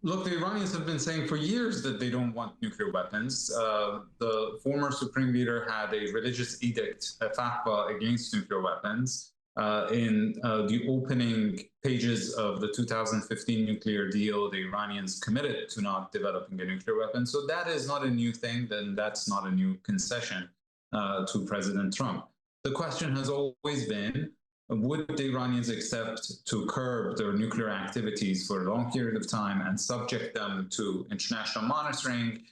Look, the Iranians have been saying for years that they don't want nuclear weapons. The former supreme leader had a religious edict, a fatwa against nuclear weapons. In the opening pages of the 2015 nuclear deal, the Iranians committed to not developing a nuclear weapon. So that is not a new thing, then that's not a new concession to President Trump. The question has always been, would the Iranians accept to curb their nuclear activities for a long period of time and subject them to international monitoring?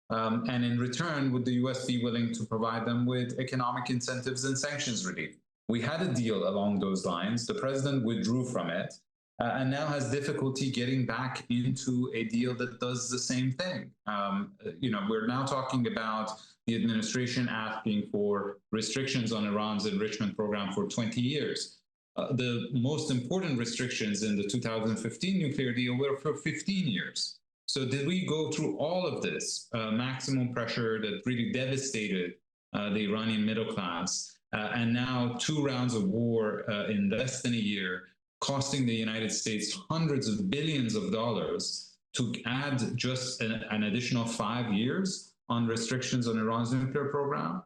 And in return, would the US be willing to provide them with economic incentives and sanctions relief? We had a deal along those lines. The president withdrew from it and now has difficulty getting back into a deal that does the same thing. We're now talking about the administration asking for restrictions on Iran's enrichment program for 20 years. The most important restrictions in the 2015 nuclear deal were for 15 years. So did we go through all of this maximum pressure that really devastated the Iranian middle class, and now 2 rounds of war in less than a year, costing the United States hundreds of billions of dollars to add just an additional 5 years on restrictions on Iran's nuclear program?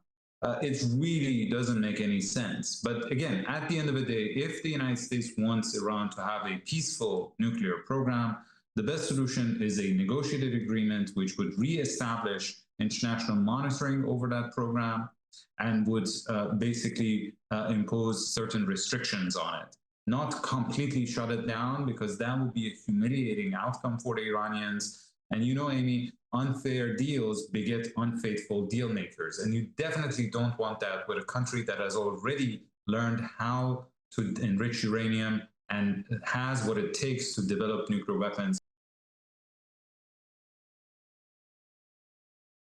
It really doesn't make any sense. But again, at the end of the day, if the United States wants Iran to have a peaceful nuclear program, the best solution is a negotiated agreement which would reestablish international monitoring over that program and would basically impose certain restrictions on it. Not completely shut it down, because that would be a humiliating outcome for the Iranians. And you know, Amy, unfair deals beget unfaithful deal makers. And you definitely don't want that with a country that has already learned how to enrich uranium and has what it takes to develop nuclear weapons